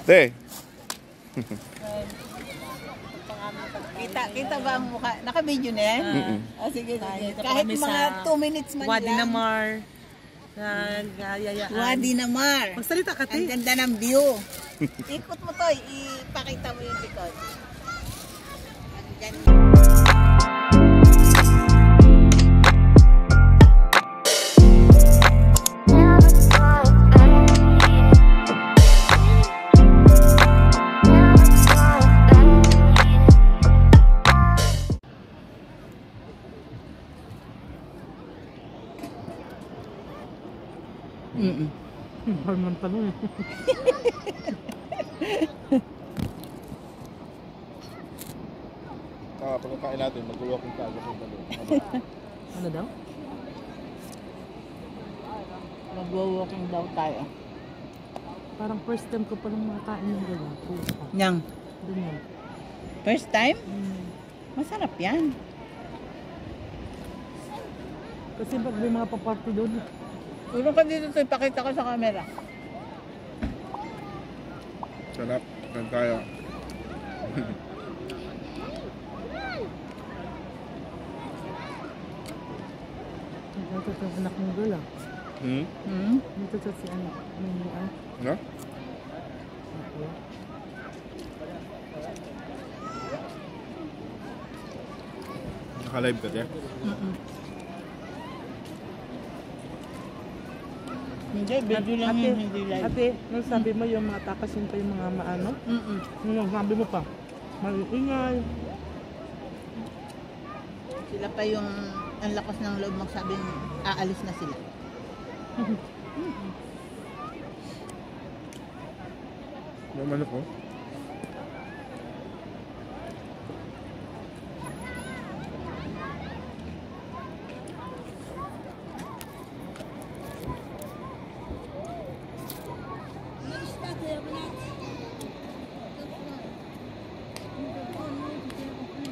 Te. Kita ba ang mukha? Naka-video na yan? Sige. Kahit mga 2 minutes man Wadi lang. Namar. Nagayayaan. Wadi Namar. Magsalita ka, te. Ang ganda ng view. Ikot mo to, ipakita mo yung likod. Ang ganda. Hormon pa nun eh. Pagkakain natin, mag-walking ka agad yung balo. Ano daw? Mag-walking daw tayo. Parang first time ko palang makain yung gano'n. Yang? Doon yan. First time? Masarap yan. Kasi pag may mga paparty doon. Tulong ka dito to, ipakita ko sa camera. Sarap. Saan tayo? Ito sa anak ng girl ah. Ito sa si anak. Ano? Naka-live ka, Tia? Hindi, video lang yun, hindi live. Ate, nung sabi mo yung mga takasin pa yung mga maano? Nung sabi mo pa, mag-ingay. Sila pa yung ang lakas ng loob magsabing aalis na sila. Naman ako.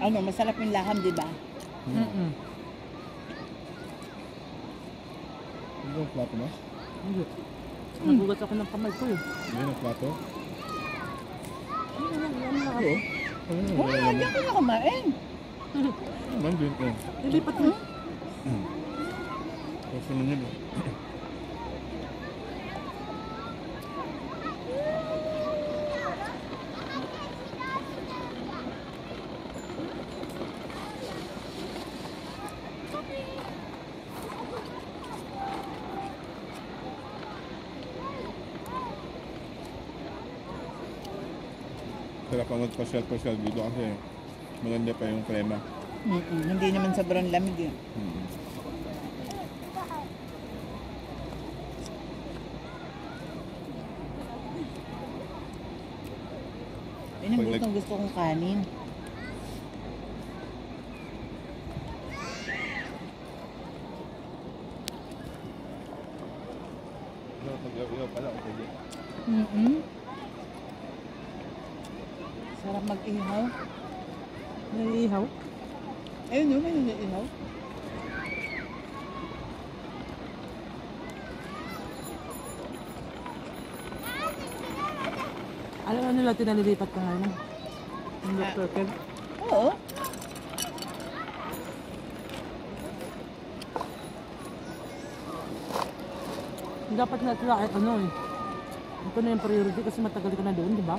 Ano, masarap yung laham, di ba? Hindi yung plato mo? Hindi. Nagugat ako ng kamay ko eh. Hindi yung plato? Oo. Oo, hindi ako na kumain. Nandun ko. Nilipat mo. Kasi naman yun. Sarap ang magpasyal-pasyal dito kasi maganda pa yung krema. Hindi naman sobrang lamig eh. Yun ang gusto kong kanin. Mag-iyaw pala ako pwede. Sarap mag-ihaw. Naiihaw? Ayun no, may naiihaw. Alam mo nila tinalilipat ka ngayon? Yung Dr. Kev? Oo. Dapat na ito kahit ano eh. Ito na yung priority kasi matagal ka na doon, di ba?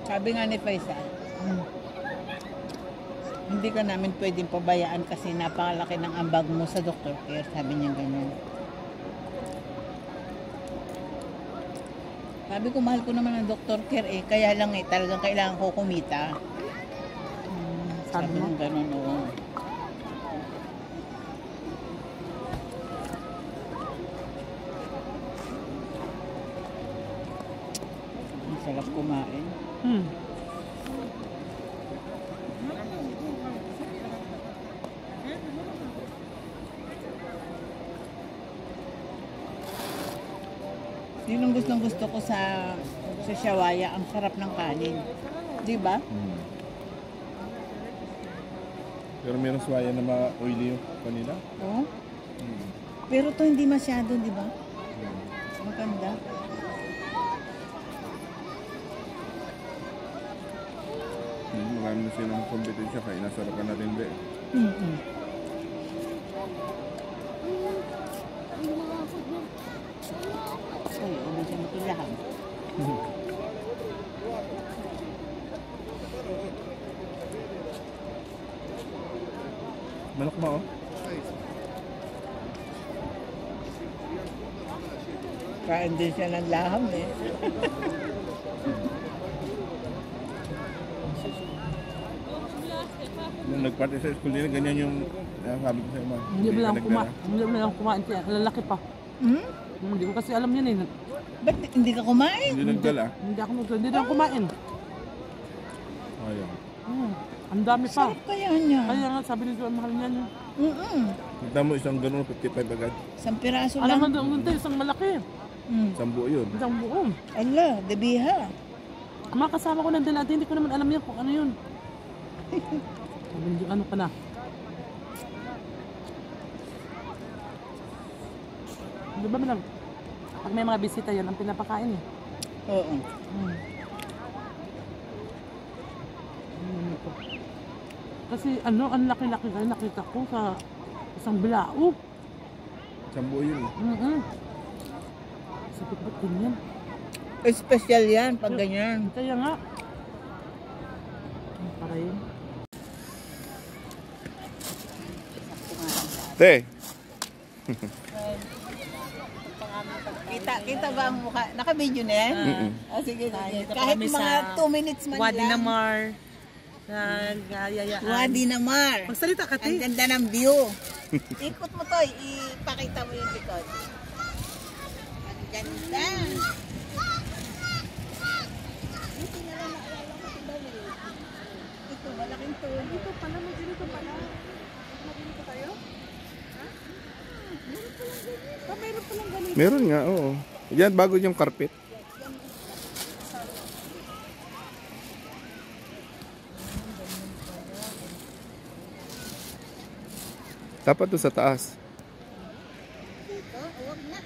Sabi nga ni Faisal, hindi ka namin pwedeng pabayaan kasi napakalaki ng ambag mo sa Dr. Care. Sabi niya ganyan. Sabi ko, mahal ko naman ang Dr. Care eh. Kaya lang eh, talagang kailangan ko kumita. Sabi niya ganun, oo. Ang sarap kumain. Yun ang gusto ko sa Shawaya, ang sarap ng kanin. Di ba? Pero meron swaya na ma-oily yung kanila. Oo. Pero to hindi masyado, di ba? Maganda. Marami na silang kompetensya kaya nasarapan na rin din. Mm-mm. Uy, ano siya matilahan? Manok mo, oh. Kain din siya ng laham eh. Nung nag-party sa school nila, ganyan yung sabi ko sa ima. Hindi mo lang kumain siya. Lalaki pa. Hmm? Hindi ko kasi alam yan eh. Ba't hindi ka kumain? Hindi nagdala. Hindi na ako kumain. Ayaw. Ang dami pa. Sarap kaya niya. Kaya nga sabi nito, ang mahal niyan. Kita mo isang ganun, 55 agad. Isang piraso Alam mo lang. doon tayo, isang malaki. Isang buo yun. Isang buong. Ala, debiha. Mga kasama ko nandun natin, hindi ko naman alam yan kung ano yun. Sabi niyo, ano ka na? Di ba malang, pag may mga bisita yan, ang pinapakain eh. Oo. Kasi ano, ang laki-laki na nakita ko sa isang bilao. Isang buo yun. Sakit ba't ganyan? Special yan pag ganyan. Kaya nga. Para yun. Te! Kita ba ang mukha? Naka-video na yan? Sige, sige. Kahit mga 2 minutes man Wadi lang. Namar. Nagayayaan. Wadi Namar. Magsalita ka, Ang te. ganda ng view. Ikot mo to, ipakita mo yung likod. Ang ganda. Ito na lang naalala ko si Dawid. Ito, malaking tulo. Ito pala, may ganito pala. Maginito tayo? Ha? Meron palang ganito. Meron palang ganito. Meron nga, oo. Yan, bago yung carpet. Dapat doon sa taas. Dito, huwag na.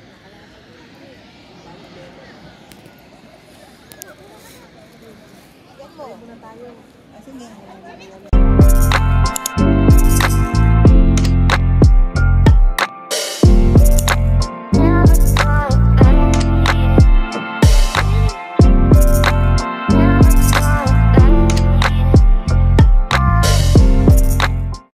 Yan mo. Sige.